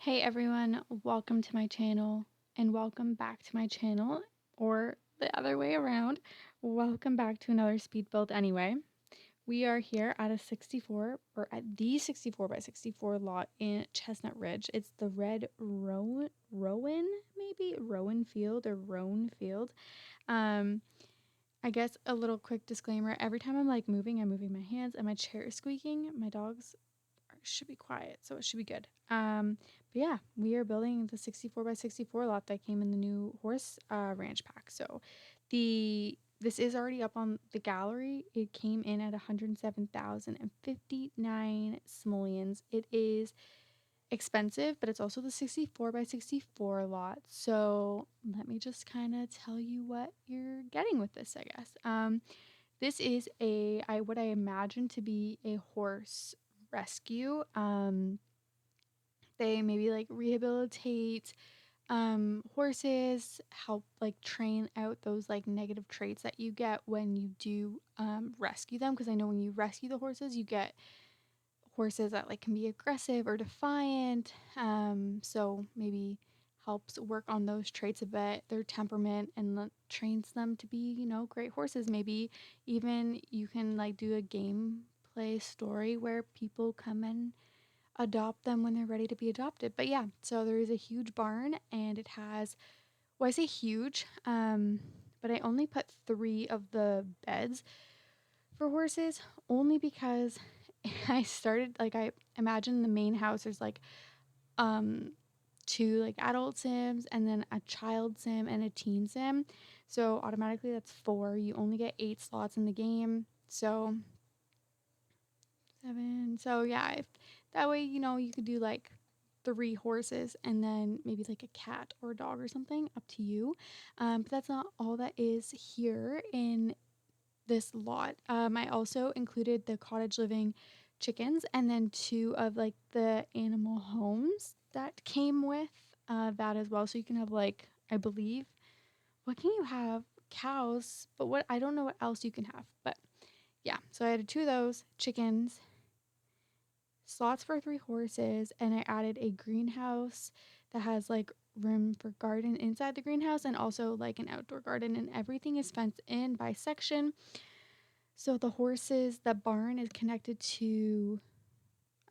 Hey everyone, welcome to my channel and welcome back to my channel, or the other way around. Welcome back to another speed build anyway. We are here at the 64 by 64 lot in Chestnut Ridge. It's the red Rowan Field or Roan Field. I guess a little quick disclaimer, every time I'm moving, I'm moving my hands and my chair is squeaking. My dogs should be quiet, so it should be good. But yeah, we are building the 64 by 64 lot that came in the new horse ranch pack. So this is already up on the gallery. It came in at 107,059 simoleons. It is expensive, but it's also the 64 by 64 lot. So let me just kind of tell you what you're getting with this, I guess. This is what I imagine to be a horse rescue. They maybe rehabilitate horses, help train out those negative traits that you get when you do rescue them, because I know when you rescue the horses you get horses that can be aggressive or defiant, so maybe helps work on those traits a bit, their temperament, and trains them to be great horses. Maybe even you can do a gameplay story where people come and adopt them when they're ready to be adopted. But yeah, so there is a huge barn, and it has, well, I say huge, but I only put 3 of the beds for horses, only because I started, I imagine the main house, there's um 2 adult sims and then a child sim and a teen sim. So automatically that's 4. You only get 8 slots in the game. So 7. So yeah, if that way, you could do 3 horses and then maybe a cat or a dog or something, up to you. But that's not all that is here in this lot. I also included the cottage living chickens and then 2 of the animal homes that came with that as well. So you can have I believe, what can you have? Cows, but what, I don't know what else you can have. But yeah, so I added 2 of those chickens, slots for 3 horses, and I added a greenhouse that has room for garden inside the greenhouse and also an outdoor garden, and everything is fenced in by section. So the barn is connected to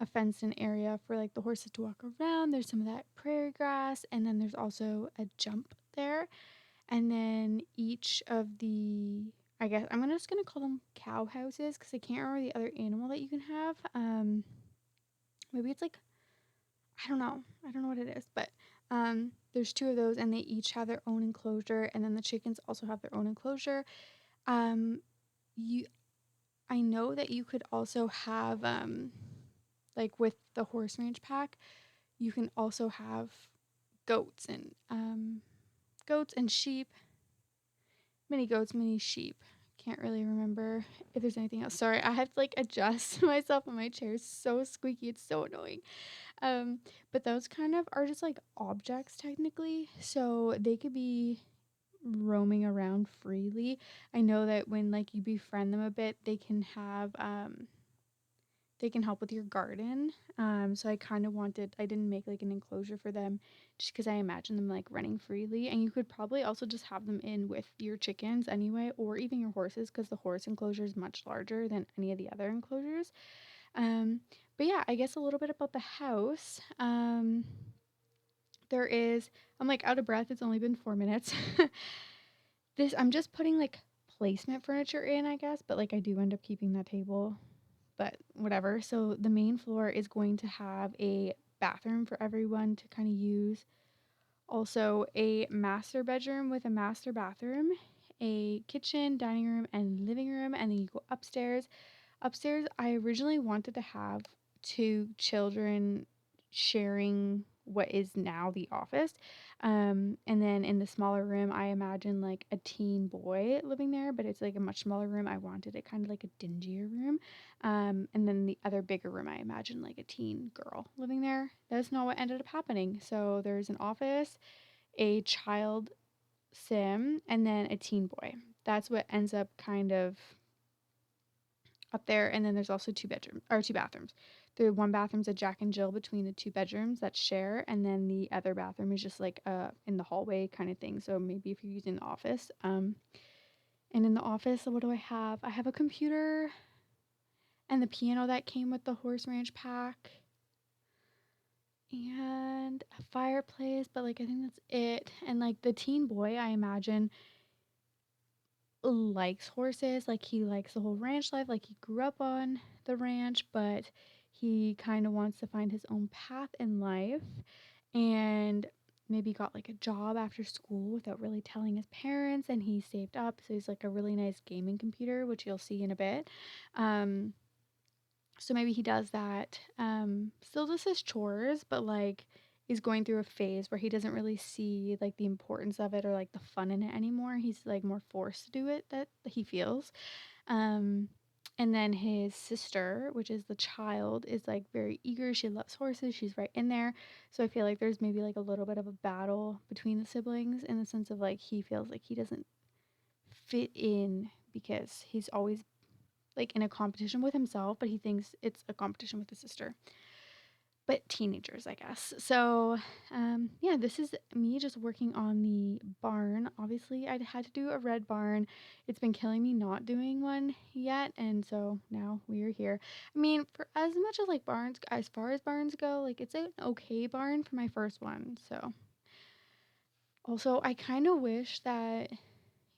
a fenced in area for the horses to walk around. There's some of that prairie grass, and then there's also a jump there. And then each of the, I guess I'm just gonna call them cow houses because I can't remember the other animal that you can have. Maybe it's I don't know what it is, but there's 2 of those, and they each have their own enclosure, and then the chickens also have their own enclosure. Um, you I know that you could also have, with the horse range pack, you can also have goats and sheep, mini goats, mini sheep. Can't really remember if there's anything else. Sorry, I have to adjust myself on my chair. It's so squeaky. It's so annoying. But those kind of are just objects technically, so they could be roaming around freely. I know that when you befriend them a bit, they can help with your garden. So I didn't make an enclosure for them just because I imagine them running freely. And you could probably also just have them in with your chickens anyway, or even your horses, because the horse enclosure is much larger than any of the other enclosures. Um, but yeah, I guess a little bit about the house. I'm out of breath. It's only been 4 minutes. I'm just putting placement furniture in, I guess, but I do end up keeping that table, but whatever. So the main floor is going to have a bathroom for everyone to kind of use. Also a master bedroom with a master bathroom, a kitchen, dining room, and living room, and then you go upstairs. Upstairs, I originally wanted to have 2 children sharing what is now the office. And then in the smaller room, I imagine a teen boy living there, but it's a much smaller room. I wanted it kind of a dingier room. And then the other bigger room, I imagine a teen girl living there. That's not what ended up happening. So there's an office, a child sim, and then a teen boy. That's what ends up kind of up there. And then there's also 2 bathrooms. The one bathroom's a Jack and Jill between the two bedrooms that share, and then the other bathroom is just like in the hallway kind of thing. So maybe if you're using the office. And in the office, what do I have? I have a computer and the piano that came with the horse ranch pack and a fireplace, but like I think that's it. And like the teen boy, I imagine, likes horses. Like he likes the whole ranch life. Like he grew up on the ranch, but he kind of wants to find his own path in life and maybe got like a job after school without really telling his parents, and he saved up so he's like a really nice gaming computer, which you'll see in a bit. So maybe he does that. Still does his chores, but like is going through a phase where he doesn't really see like the importance of it or like the fun in it anymore. He's like more forced to do it that he feels. Um, and then his sister, which is the child, is like very eager. She loves horses. She's right in there. So I feel like there's maybe like a little bit of a battle between the siblings in the sense of like he feels like he doesn't fit in because he's always like in a competition with himself, but he thinks it's a competition with his sister. But teenagers, I guess. So, yeah, this is me just working on the barn. Obviously, I had to do a red barn. It's been killing me not doing one yet, and so now we are here. I mean, for as much as like barns, as far as barns go, like it's an okay barn for my first one. So, also, I kind of wish that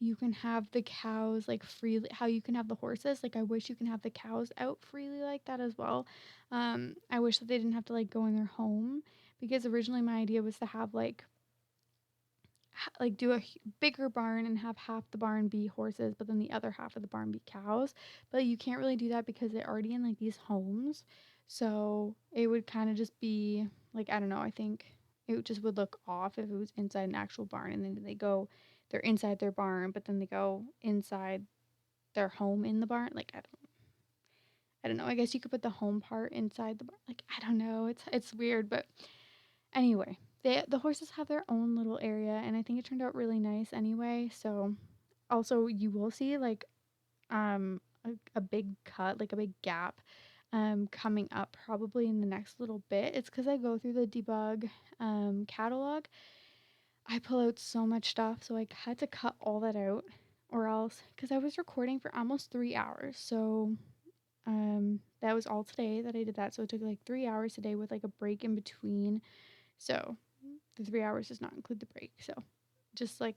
you can have the cows like freely, how you can have the horses. Like I wish you can have the cows out freely like that as well. I wish that they didn't have to like go in their home, because originally my idea was to have like do a bigger barn and have half the barn be horses, but then the other half of the barn be cows. But you can't really do that because they're already in like these homes. So it would kind of just be like, I don't know, I think it just would look off if it was inside an actual barn and then they're inside their barn, but then they go inside their home in the barn. Like I don't know. I guess you could put the home part inside the barn. Like I don't know. It's weird, but anyway, the horses have their own little area, and I think it turned out really nice anyway. So also you will see like a big cut, like a big gap coming up probably in the next little bit. It's because I go through the debug catalog. I pull out so much stuff, so I had to cut all that out, or else because I was recording for almost 3 hours. So that was all today that I did that. So it took like 3 hours today with like a break in between. So the 3 hours does not include the break. So just like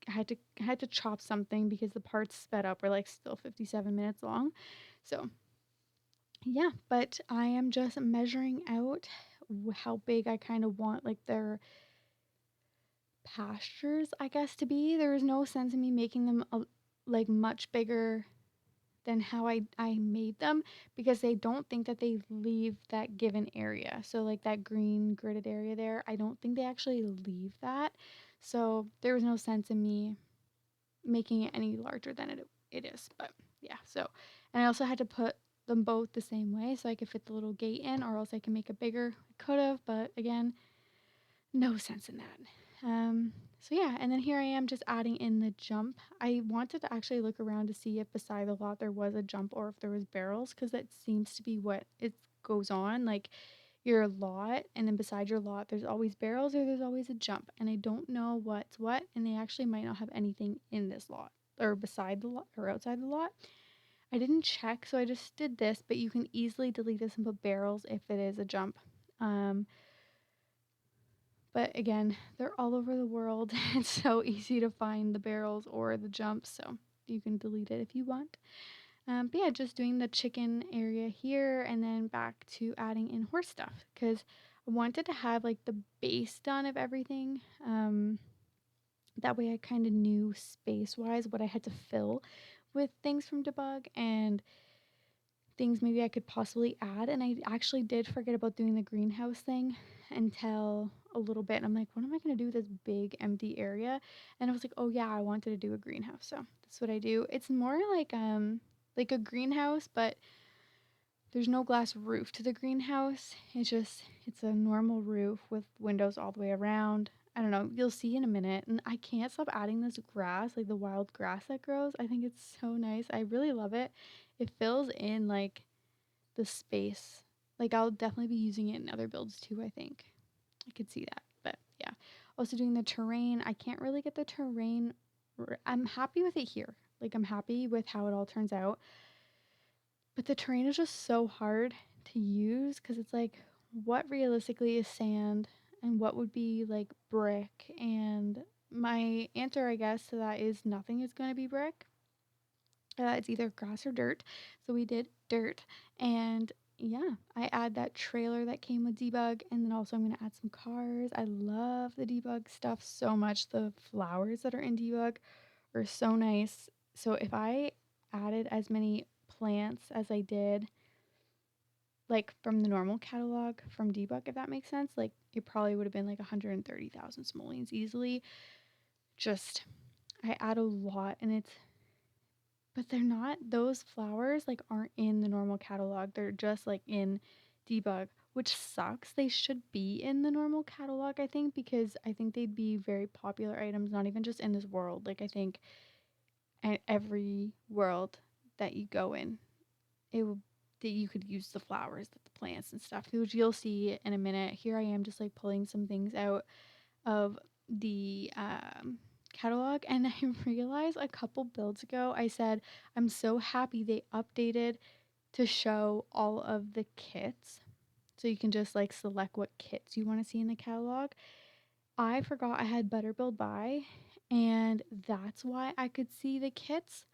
I had to chop something because the parts sped up were like still 57 minutes long. So yeah, but I am just measuring out how big I kind of want like their pastures, I guess, to be. There is no sense in me making them like much bigger than how I made them, because they don't think that they leave that given area. So like that green gridded area there, I don't think they actually leave that. So there was no sense in me making it any larger than it is. But yeah, so and I also had to put them both the same way so I could fit the little gate in, or else I can make it bigger. I could have, but again, no sense in that. So yeah, and then here I am just adding in the jump. I wanted to actually look around to see if beside the lot there was a jump or if there was barrels, because that seems to be what it goes on. Like your lot, and then beside your lot there's always barrels or there's always a jump, and I don't know what's what, and they actually might not have anything in this lot or beside the lot or outside the lot. I didn't check, so I just did this, but you can easily delete this and put barrels if it is a jump. But again, they're all over the world. It's so easy to find the barrels or the jumps, so you can delete it if you want. But yeah, just doing the chicken area here and then back to adding in horse stuff, because I wanted to have like the base done of everything. That way I kind of knew space-wise what I had to fill with things from debug and things maybe I could possibly add. And I actually did forget about doing the greenhouse thing until a little bit. And I'm like, what am I going to do with this big empty area? And I was like, oh yeah, I wanted to do a greenhouse. So that's what I do. It's more like a greenhouse, but there's no glass roof to the greenhouse. It's a normal roof with windows all the way around. I don't know, you'll see in a minute. And I can't stop adding this grass, like the wild grass that grows. I think it's so nice. I really love it. It fills in like the space Like, I'll definitely be using it in other builds too, I think. I could see that. But yeah. Also doing the terrain. I can't really get the terrain. I'm happy with it here. Like, I'm happy with how it all turns out. But the terrain is just so hard to use because it's like, what realistically is sand and what would be like brick? And my answer, I guess, to that is nothing is going to be brick. It's either grass or dirt. So we did dirt. And yeah, I add that trailer that came with debug. And then also I'm going to add some cars. I love the debug stuff so much. The flowers that are in debug are so nice. So if I added as many plants as I did, like from the normal catalog from debug, if that makes sense, like it probably would have been like 130,000 simoleons easily. Just, I add a lot, and it's, but they're not, those flowers like aren't in the normal catalog. They're just like in debug, which sucks. They should be in the normal catalog, I think, because I think they'd be very popular items, not even just in this world. Like, I think every world that you go in, it will, that you could use the flowers, the plants and stuff, which you'll see in a minute. Here I am just like pulling some things out of the catalog, and I realized a couple builds ago I said I'm so happy they updated to show all of the kits, so you can just like select what kits you want to see in the catalog. I forgot I had better build by, and that's why I could see the kits.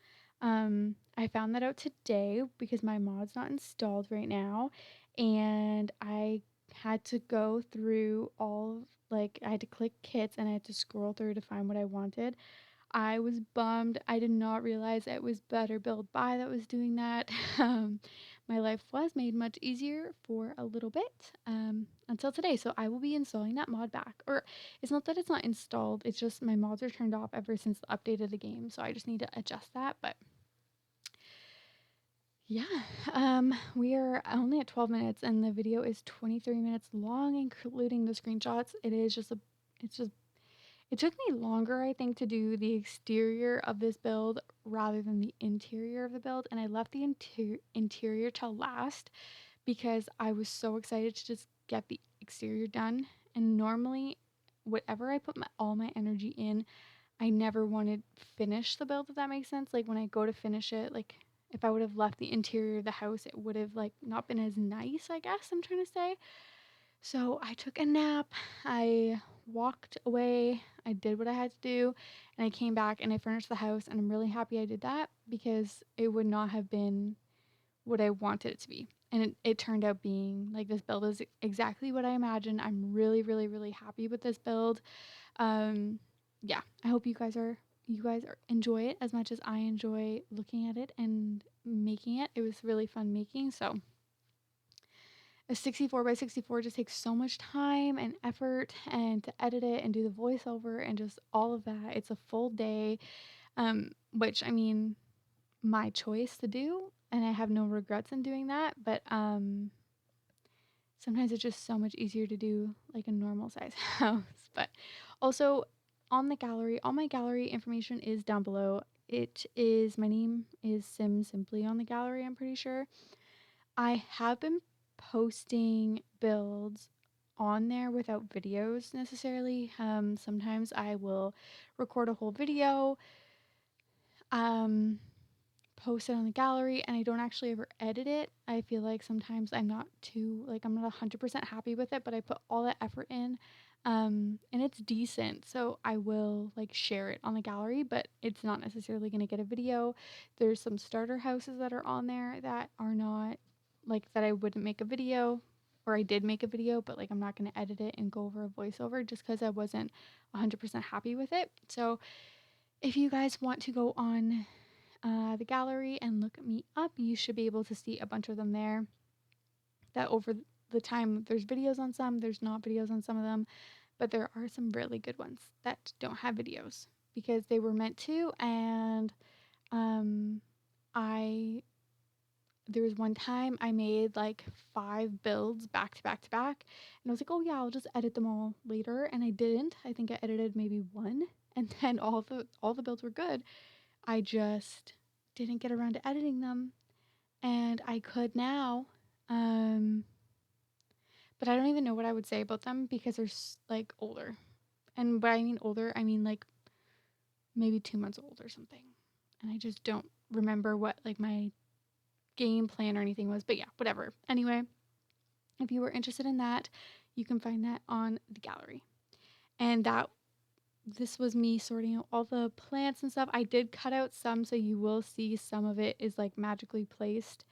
I found that out today because my mod's not installed right now, and I had to go through all, like, I had to click kits and I had to scroll through to find what I wanted. I was bummed. I did not realize it was Better Build By that was doing that. My life was made much easier for a little bit until today. So I will be installing that mod back. Or it's not that it's not installed, it's just my mods are turned off ever since the update of the game. So I just need to adjust that. But yeah, we are only at 12 minutes and the video is 23 minutes long, including the screenshots. It's just it took me longer, I think, to do the exterior of this build rather than the interior of the build, and I left the interior till last because I was so excited to just get the exterior done. And normally, whatever I put all my energy in, I never wanted to finish the build, if that makes sense. Like, when I go to finish it, like, if I would have left the interior of the house, it would have, like, not been as nice, I guess I'm trying to say. So I took a nap, I walked away, I did what I had to do, and I came back and I furnished the house, and I'm really happy I did that because it would not have been what I wanted it to be. And it turned out being like, this build is exactly what I imagined. I'm really, really, really happy with this build. Yeah, I hope you guys enjoy it as much as I enjoy looking at it and making it. It was really fun making. So a 64 by 64 just takes so much time and effort, and to edit it and do the voiceover and just all of that, it's a full day, which, I mean, my choice to do, and I have no regrets in doing that. But sometimes it's just so much easier to do like a normal size house. But also, on the gallery, all my gallery information is down below. My name is SimSimplii on the gallery, I'm pretty sure. I have been posting builds on there without videos necessarily. Sometimes I will record a whole video, post it on the gallery, and I don't actually ever edit it. I feel like sometimes I'm not 100% happy with it, but I put all that effort in, and it's decent. So I will like share it on the gallery, but it's not necessarily going to get a video. There's some starter houses that are on there that are not like, that I wouldn't make a video, or I did make a video, but like, I'm not going to edit it and go over a voiceover just because I wasn't 100% happy with it. So if you guys want to go on the gallery and look me up, you should be able to see a bunch of them there. That over the time, there's videos on some, there's not videos on some of them, but there are some really good ones that don't have videos because they were meant to. And I there was one time I made like 5 builds back to back to back, and I was like, oh yeah, I'll just edit them all later, and I didn't. I think I edited maybe one, and then all the builds were good. I just didn't get around to editing them, and I could now. but I don't even know what I would say about them because they're like older. And by I mean older, I mean like maybe 2 months old or something. And I just don't remember what like my game plan or anything was, but yeah, whatever. Anyway, if you were interested in that, you can find that on the gallery. And this was me sorting out all the plants and stuff. I did cut out some, so you will see some of it is like magically placed.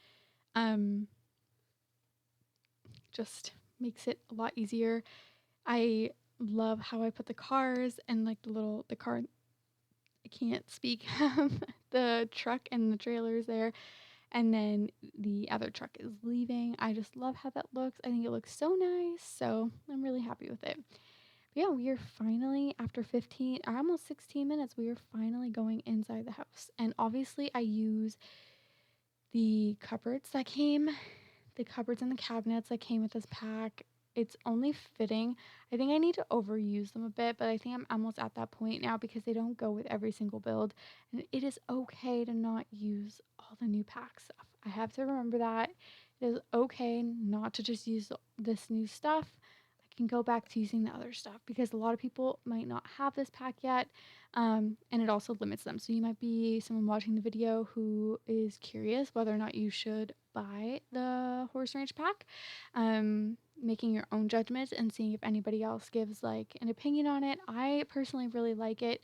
Just makes it a lot easier. I love how I put the cars and like the car, I can't speak, the truck and the trailers there. And then the other truck is leaving. I just love how that looks. I think it looks so nice. So I'm really happy with it. But yeah, we are finally, after 15, or almost 16 minutes, we are finally going inside the house. And obviously I use the cupboards and the cabinets that came with this pack. It's only fitting. I think I need to overuse them a bit, but I think I'm almost at that point now because they don't go with every single build. And it is okay to not use all the new pack stuff. I have to remember that. It is okay not to just use this new stuff. I can go back to using the other stuff because a lot of people might not have this pack yet, and it also limits them. So you might be someone watching the video who is curious whether or not you should buy the horse ranch pack, making your own judgments and seeing if anybody else gives like an opinion on it. I personally really like it.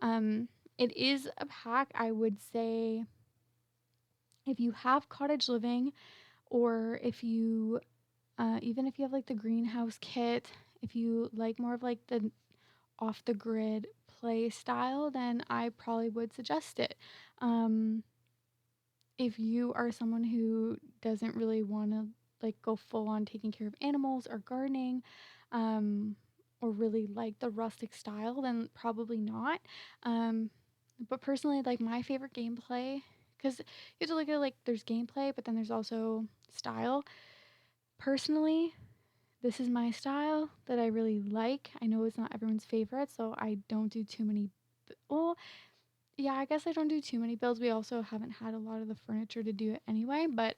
It is a pack, I would say, if you have cottage living, or if you even if you have like the greenhouse kit, if you like more of like the off the grid play style, then I probably would suggest it. If you are someone who doesn't really want to like go full on taking care of animals or gardening, or really like the rustic style, then probably not. But personally, like my favorite gameplay, because you have to look at like there's gameplay, but then there's also style. Personally, this is my style that I really like. I know it's not everyone's favorite, so I don't do too many. Well, yeah, I guess I don't do too many builds. We also haven't had a lot of the furniture to do it anyway, but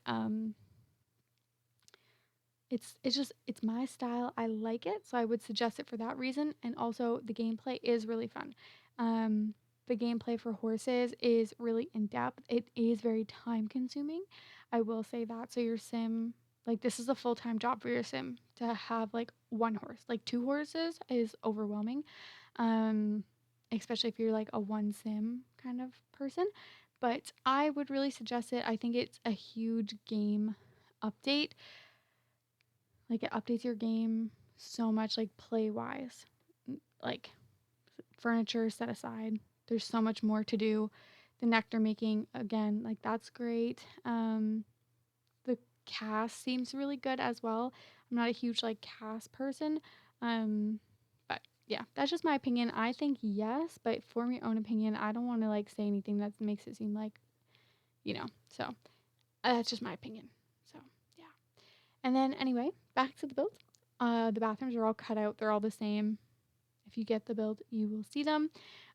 it's my style. I like it, so I would suggest it for that reason. And also the gameplay is really fun. The gameplay for horses is really in depth. It is very time consuming. I will say that. So your sim, like this is a full-time job for your sim to have like one horse. Like 2 horses is overwhelming. Especially if you're like a one sim kind of person. But I would really suggest it. I think it's a huge game update. Like it updates your game so much, like play wise. Like furniture set aside, there's so much more to do. The nectar making, again, like that's great. The cast seems really good as well. I'm not a huge like cast person, but yeah, that's just my opinion. I think yes, but form your own opinion. I don't want to like say anything that makes it seem like, so that's just my opinion. So yeah. And then anyway, back to the build. The bathrooms are all cut out. They're all the same. If you get the build, you will see them.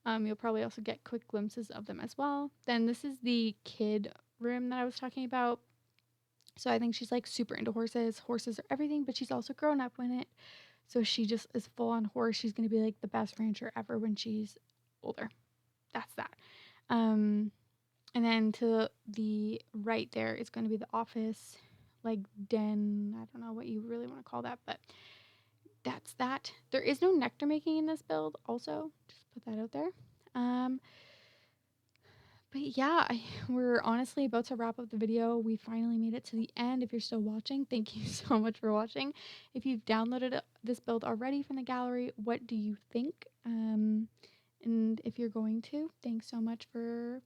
You'll probably also get quick glimpses of them as well. Then this is the kid room that I was talking about. So I think she's like super into horses. Horses are everything, but she's also grown up in it. So she just is full on horse. She's going to be like the best rancher ever when she's older. That's that. And then to the right there is going to be the office, like den. I don't know what you really want to call that, but that's that. There is no nectar making in this build also. Just put that out there. But yeah, we're honestly about to wrap up the video. We finally made it to the end. If you're still watching, thank you so much for watching. If you've downloaded this build already from the gallery, what do you think? And if you're going to, thanks so much for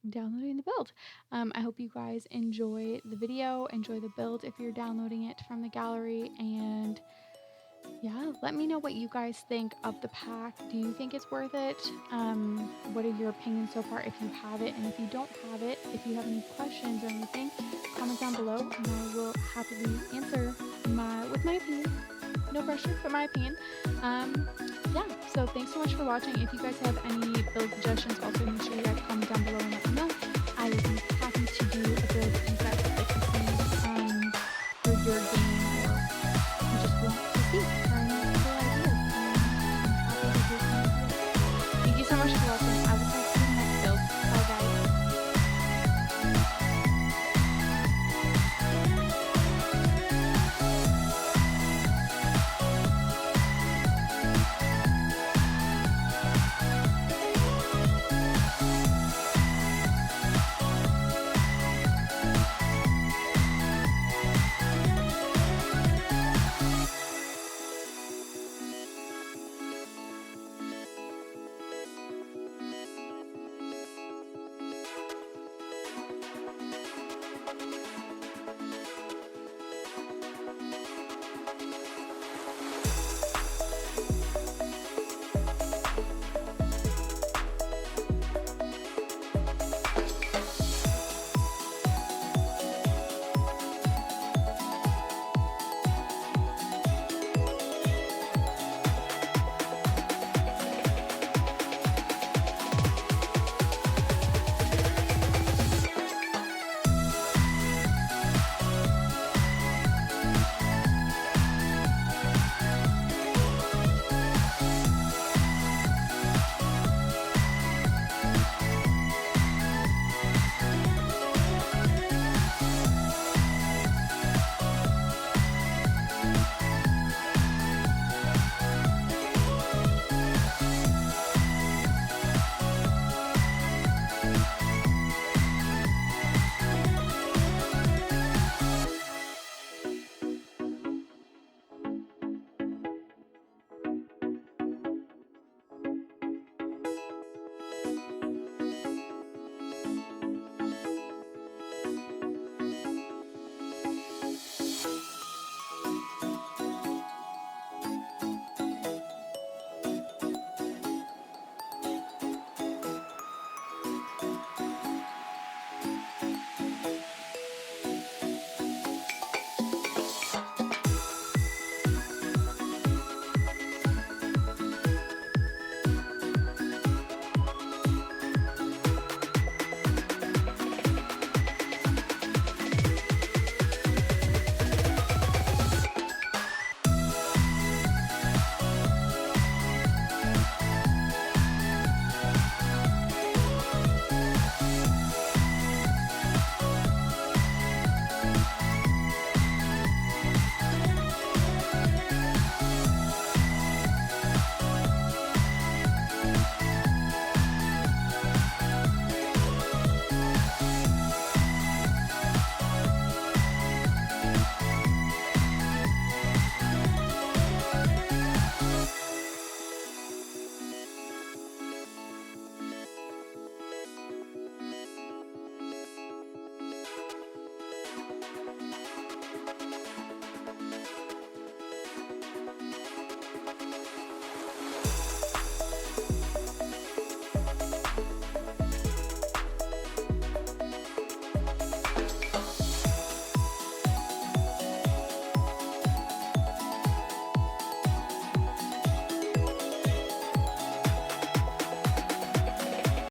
downloading the build. I hope you guys enjoy the video, enjoy the build if you're downloading it from the gallery, and yeah, let me know what you guys think of the pack. Do you think it's worth it? What are your opinions so far if you have it? And if you don't have it, if you have any questions or anything, comment down below and I will happily answer with my opinion. No pressure, but my opinion. Yeah, so thanks so much for watching. If you guys have any build suggestions, also make sure you guys comment down below and let me know. I will see you